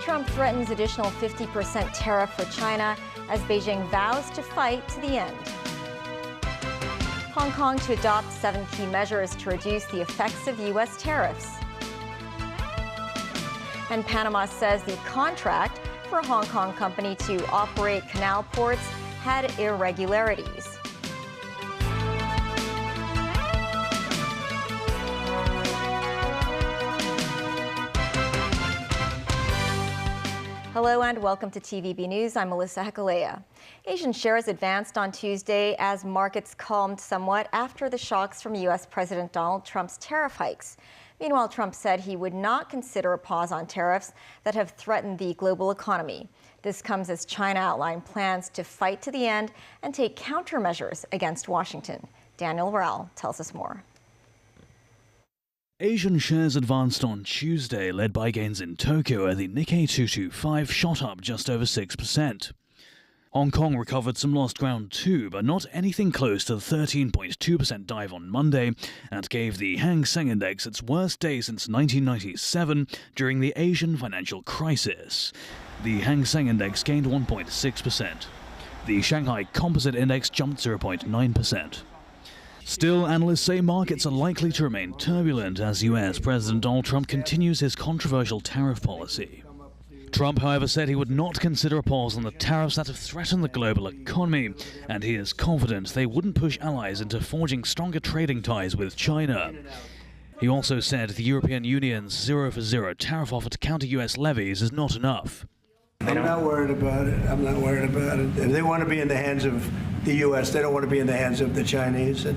Trump threatens additional 50% tariff for China as Beijing vows to fight to the end. Hong Kong to adopt 7 key measures to reduce the effects of U.S. tariffs. And Panama says the contract for a Hong Kong company to operate canal ports had irregularities. Hello and welcome to TVB News. I'm Melissa Hekalea. Asian shares advanced on Tuesday as markets calmed somewhat after the shocks from U.S. President Donald Trump's tariff hikes. Meanwhile, Trump said he would not consider a pause on tariffs that have threatened the global economy. This comes as China outlined plans to fight to the end and take countermeasures against Washington. Daniel Rao tells us more. Asian shares advanced on Tuesday, led by gains in Tokyo, where the Nikkei 225 shot up just over 6%. Hong Kong recovered some lost ground too, but not anything close to the 13.2% dive on Monday, and gave the Hang Seng Index its worst day since 1997 during the Asian financial crisis. The Hang Seng Index gained 1.6%. The Shanghai Composite Index jumped 0.9%. Still, analysts say markets are likely to remain turbulent as U.S. President Donald Trump continues his controversial tariff policy. Trump, however, said he would not consider a pause on the tariffs that have threatened the global economy, and he is confident they wouldn't push allies into forging stronger trading ties with China. He also said the European Union's 0-for-0 tariff offer to counter U.S. levies is not enough. I'm not worried about it. I'm not worried about it. If they want to be in the hands of the U.S., they don't want to be in the hands of the Chinese. And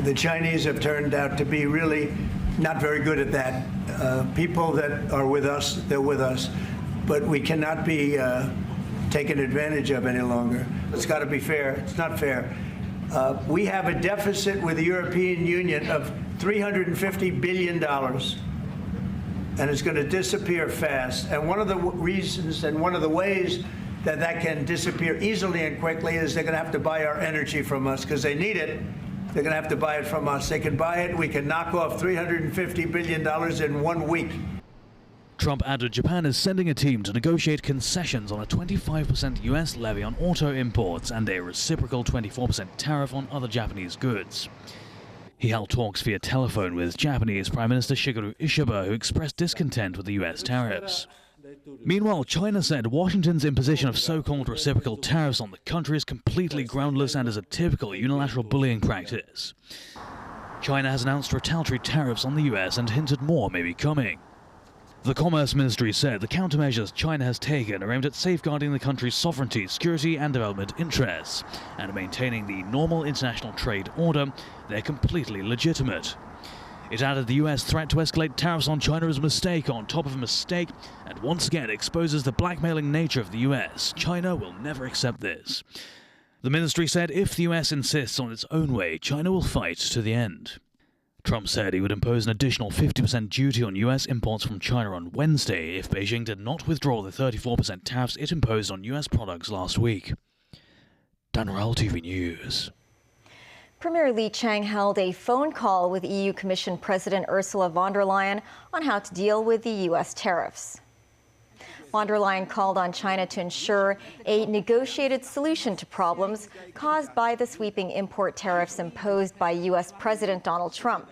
the Chinese have turned out to be really not very good at that. People that are with us, they're with us. But we cannot be taken advantage of any longer. It's got to be fair. It's not fair. We have a deficit with the European Union of $350 billion. And it's going to disappear fast. And one of the reasons and one of the ways that that can disappear easily and quickly is they're going to have to buy our energy from us because they need it. They're going to have to buy it from us. They can buy it. We can knock off $350 billion in 1 week. Trump added Japan is sending a team to negotiate concessions on a 25% U.S. levy on auto imports and a reciprocal 24% tariff on other Japanese goods. He held talks via telephone with Japanese Prime Minister Shigeru Ishiba, who expressed discontent with the U.S. tariffs. Meanwhile, China said Washington's imposition of so-called reciprocal tariffs on the country is completely groundless and is a typical unilateral bullying practice. China has announced retaliatory tariffs on the U.S. and hinted more may be coming. The Commerce Ministry said the countermeasures China has taken are aimed at safeguarding the country's sovereignty, security and development interests, and maintaining the normal international trade order. They're completely legitimate. It added the U.S. threat to escalate tariffs on China is a mistake on top of a mistake, and once again exposes the blackmailing nature of the U.S. China will never accept this. The ministry said if the U.S. insists on its own way, China will fight to the end. Trump said he would impose an additional 50% duty on U.S. imports from China on Wednesday if Beijing did not withdraw the 34% tariffs it imposed on U.S. products last week. Dan Rao, TV News. Premier Li Qiang held a phone call with EU Commission President Ursula von der Leyen on how to deal with the U.S. tariffs. Von der Leyen called on China to ensure a negotiated solution to problems caused by the sweeping import tariffs imposed by U.S. President Donald Trump.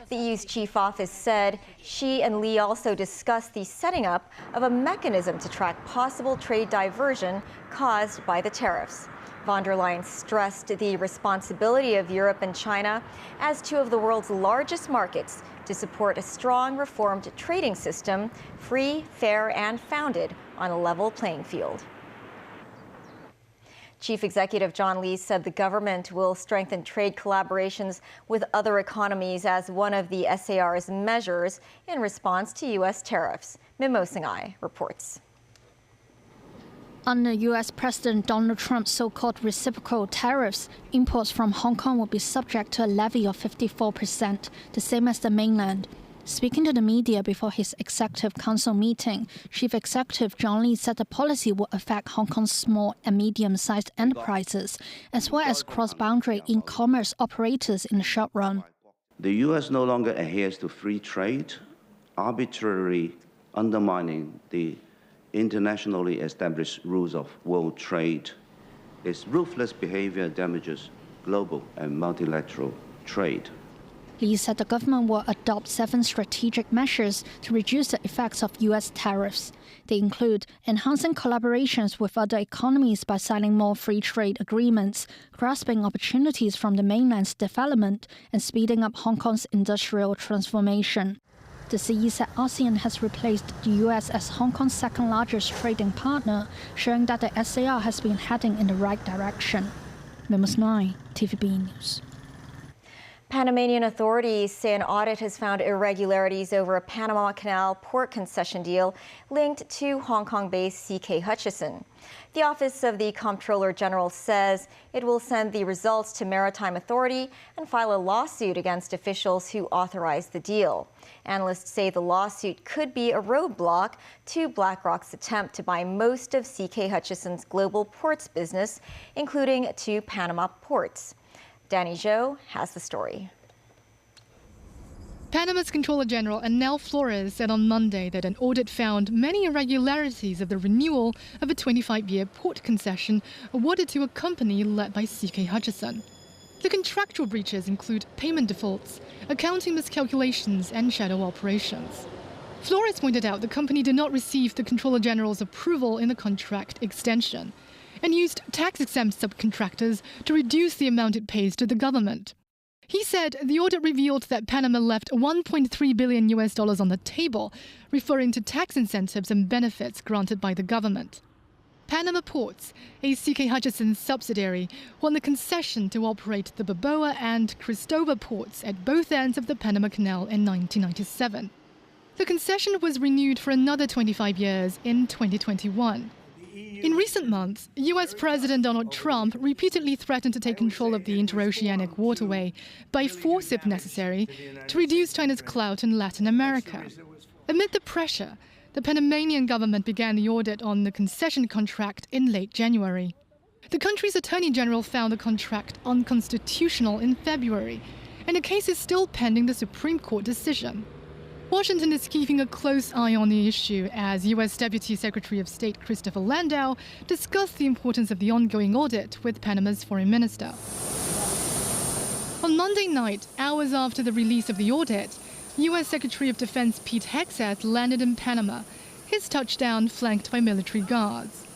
The EU's chief office said she and Li also discussed the setting up of a mechanism to track possible trade diversion caused by the tariffs. Von der Leyen stressed the responsibility of Europe and China as two of the world's largest markets to support a strong reformed trading system, free, fair, and founded on a level playing field. Chief Executive John Lee said the government will strengthen trade collaborations with other economies as one of the SAR's measures in response to U.S. tariffs. Mimo Singhai reports. Under U.S. President Donald Trump's so-called reciprocal tariffs, imports from Hong Kong will be subject to a levy of 54%, the same as the mainland. Speaking to the media before his Executive Council meeting, Chief Executive John Lee said the policy will affect Hong Kong's small and medium-sized enterprises, as well as cross-boundary e-commerce operators in the short run. The U.S. no longer adheres to free trade, arbitrarily undermining the internationally established rules of world trade. Its ruthless behavior damages global and multilateral trade. Li said the government will adopt 7 strategic measures to reduce the effects of U.S. tariffs. They include enhancing collaborations with other economies by signing more free trade agreements, grasping opportunities from the mainland's development, and speeding up Hong Kong's industrial transformation. The CE said ASEAN has replaced the U.S. as Hong Kong's second-largest trading partner, showing that the SAR has been heading in the right direction. Memos 9, TVB News. Panamanian authorities say an audit has found irregularities over a Panama Canal port concession deal linked to Hong Kong-based CK Hutchison. The Office of the Comptroller General says it will send the results to Maritime Authority and file a lawsuit against officials who authorized the deal. Analysts say the lawsuit could be a roadblock to BlackRock's attempt to buy most of CK Hutchison's global ports business, including 2 Panama ports. Danny Zhou has the story. Panama's Comptroller General Anel Flores said on Monday that an audit found many irregularities of the renewal of a 25-year port concession awarded to a company led by CK Hutchison. The contractual breaches include payment defaults, accounting miscalculations, and shadow operations. Flores pointed out the company did not receive the Comptroller General's approval in the contract extension and used tax-exempt subcontractors to reduce the amount it pays to the government. He said the audit revealed that Panama left $1.3 billion on the table, referring to tax incentives and benefits granted by the government. Panama Ports, a CK Hutchison subsidiary, won the concession to operate the Balboa and Cristobal ports at both ends of the Panama Canal in 1997. The concession was renewed for another 25 years in 2021. In recent months, U.S. President Donald Trump repeatedly threatened to take control of the interoceanic waterway by force if necessary to reduce China's clout in Latin America. Amid the pressure, the Panamanian government began the audit on the concession contract in late January. The country's Attorney General found the contract unconstitutional in February, and the case is still pending the Supreme Court decision. Washington is keeping a close eye on the issue as U.S. Deputy Secretary of State Christopher Landau discussed the importance of the ongoing audit with Panama's foreign minister. On Monday night, hours after the release of the audit, U.S. Secretary of Defense Pete Hegseth landed in Panama, his touchdown flanked by military guards.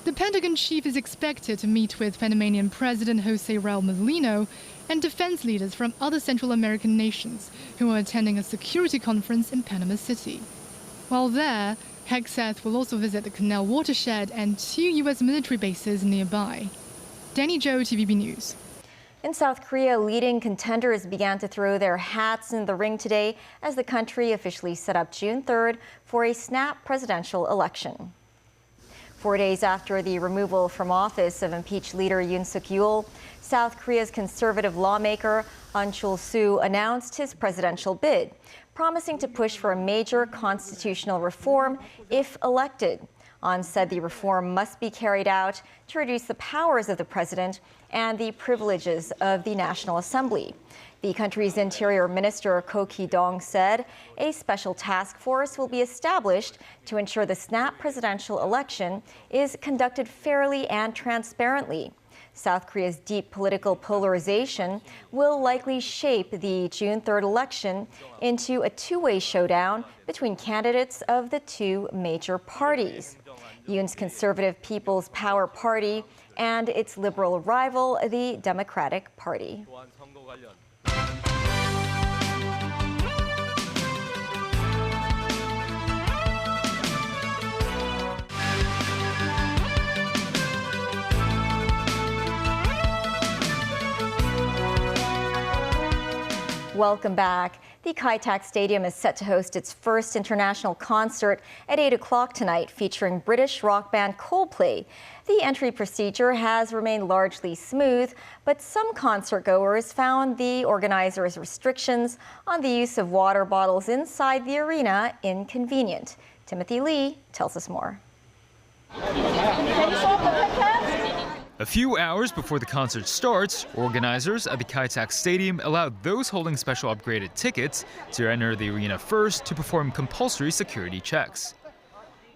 The Pentagon chief is expected to meet with Panamanian President José Raúl Mulino and defense leaders from other Central American nations who are attending a security conference in Panama City. While there, Hegseth will also visit the canal watershed and 2 U.S. military bases nearby. Danny Zhou, TVB News. In South Korea, leading contenders began to throw their hats in the ring today as the country officially set up June 3rd for a snap presidential election. 4 days after the removal from office of impeached leader Yoon Suk-yeol, South Korea's conservative lawmaker Ahn Chol-soo announced his presidential bid, promising to push for a major constitutional reform if elected. Ahn said the reform must be carried out to reduce the powers of the president and the privileges of the National Assembly. The country's Interior Minister Ko Ki-dong said a special task force will be established to ensure the snap presidential election is conducted fairly and transparently. South Korea's deep political polarization will likely shape the June 3rd election into a two-way showdown between candidates of the 2 major parties. Yoon's Conservative People's Power Party and its liberal rival, the Democratic Party. Welcome back. The Kai Tak Stadium is set to host its first international concert at 8 o'clock tonight, featuring British rock band Coldplay. The entry procedure has remained largely smooth, but some concertgoers found the organizers' restrictions on the use of water bottles inside the arena inconvenient. Timothy Lee tells us more. A few hours before the concert starts, organizers at the Kai Tak Stadium allowed those holding special upgraded tickets to enter the arena first to perform compulsory security checks.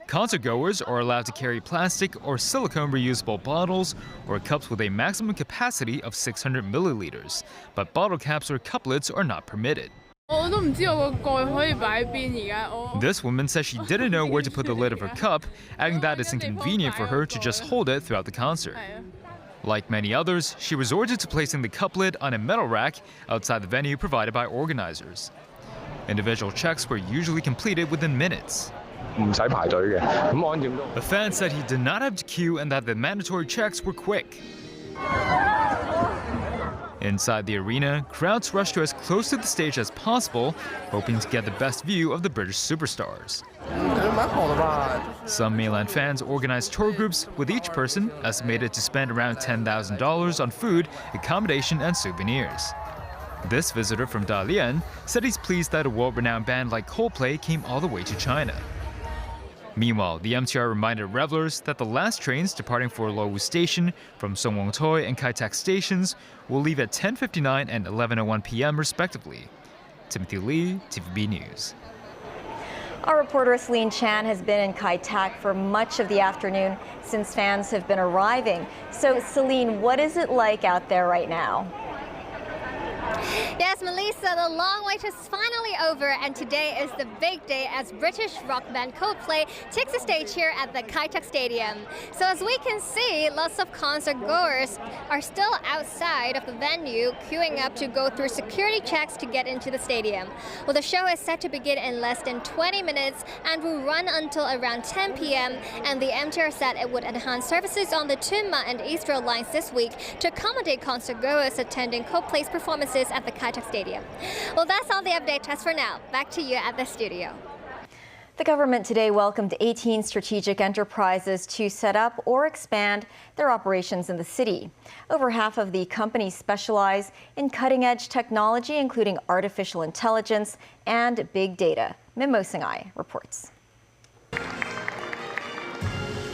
Concertgoers are allowed to carry plastic or silicone reusable bottles or cups with a maximum capacity of 600 milliliters, but bottle caps or couplets are not permitted. This woman says she didn't know where to put the lid of her cup, adding that it's inconvenient for her to just hold it throughout the concert. Like many others, she resorted to placing the cup lid on a metal rack outside the venue provided by organizers. Individual checks were usually completed within minutes. A fan said he did not have to queue and that the mandatory checks were quick. Inside the arena, crowds rushed to as close to the stage as possible, hoping to get the best view of the British superstars. Some mainland fans organized tour groups, with each person estimated to spend around $10,000 on food, accommodation, and souvenirs. This visitor from Dalian said he's pleased that a world-renowned band like Coldplay came all the way to China. Meanwhile, the MTR reminded revelers that the last trains departing for Lowu Station from Songwon-Toi and Kai Tak stations will leave at 10:59 and 11:01 p.m. respectively. Timothy Lee, TVB News. Our reporter Celine Chan has been in Kai Tak for much of the afternoon since fans have been arriving. So, Celine, what is it like out there right now? Yes, Melissa, the long wait is finally over, and today is the big day as British rock band Coldplay takes the stage here at the Kai Tak Stadium. So as we can see, lots of concert goers are still outside of the venue, queuing up to go through security checks to get into the stadium. Well, the show is set to begin in less than 20 minutes and will run until around 10 p.m. And the MTR said it would enhance services on the Tunma and East Rail lines this week to accommodate concert goers attending Coldplay's performances at the Kai Tak Stadium. Well, that's all the update just for now. Back to you at the studio. The government today welcomed 18 strategic enterprises to set up or expand their operations in the city. Over half of the companies specialize in cutting-edge technology, including artificial intelligence and big data. Mimo Singhai reports.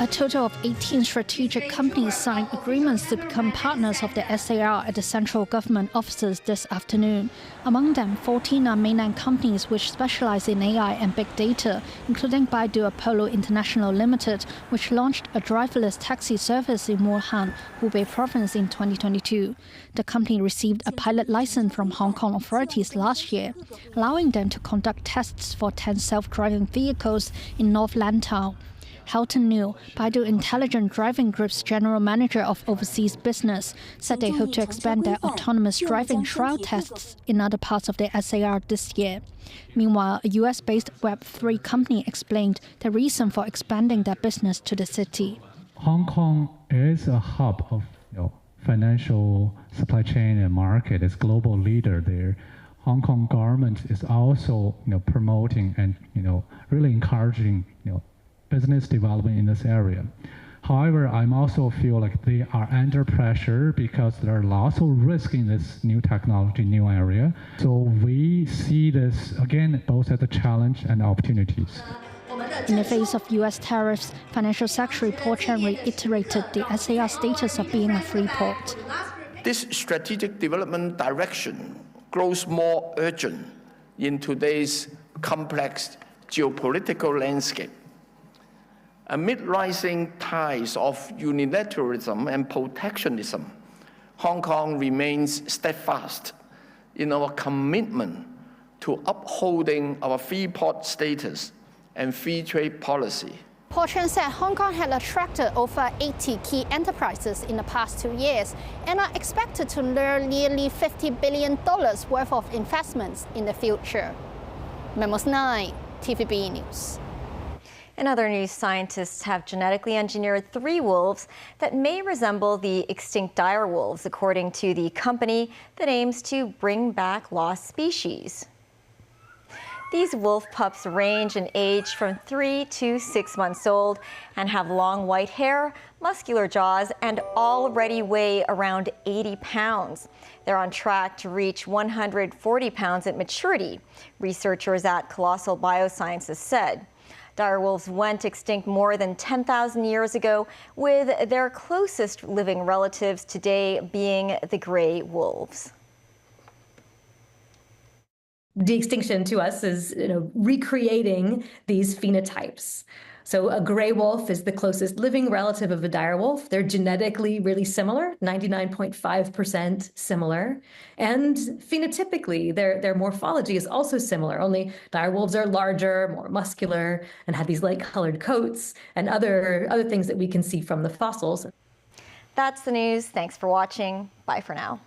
A total of 18 strategic companies signed agreements to become partners of the SAR at the central government offices this afternoon. Among them, 14 are mainland companies which specialize in AI and big data, including Baidu Apollo International Limited, which launched a driverless taxi service in Wuhan, Hubei province in 2022. The company received a pilot license from Hong Kong authorities last year, allowing them to conduct tests for 10 self-driving vehicles in North Lantau. Helton New, Baidu Intelligent Driving Group's general manager of overseas business, said they hope to expand their autonomous driving trial tests in other parts of the SAR this year. Meanwhile, a US-based Web3 company explained the reason for expanding their business to the city. Hong Kong is a hub of financial supply chain and market. It's global leader there. Hong Kong government is also promoting and really encouraging business development in this area. However, I also feel like they are under pressure because there are lots of risk in this new technology, new area. So we see this, again, both as a challenge and opportunities. In the face of U.S. tariffs, Financial Secretary Paul Chan reiterated the SAR status of being a free port. This strategic development direction grows more urgent in today's complex geopolitical landscape. Amid rising tides of unilateralism and protectionism, Hong Kong remains steadfast in our commitment to upholding our free port status and free trade policy. Paul Chan said Hong Kong had attracted over 80 key enterprises in the past 2 years and are expected to lure nearly $50 billion worth of investments in the future. Memos 9, TVB News. In other news, scientists have genetically engineered 3 wolves that may resemble the extinct dire wolves, according to the company that aims to bring back lost species. These wolf pups range in age from 3 to 6 months old and have long white hair, muscular jaws, and already weigh around 80 pounds. They're on track to reach 140 pounds at maturity, researchers at Colossal Biosciences said. Dire wolves went extinct more than 10,000 years ago, with their closest living relatives today being the gray wolves. De-extinction to us is, recreating these phenotypes. So a gray wolf is the closest living relative of a dire wolf. They're genetically really similar, 99.5% similar. And phenotypically, their morphology is also similar, only dire wolves are larger, more muscular, and have these light-colored coats and other things that we can see from the fossils. That's the news. Thanks for watching. Bye for now.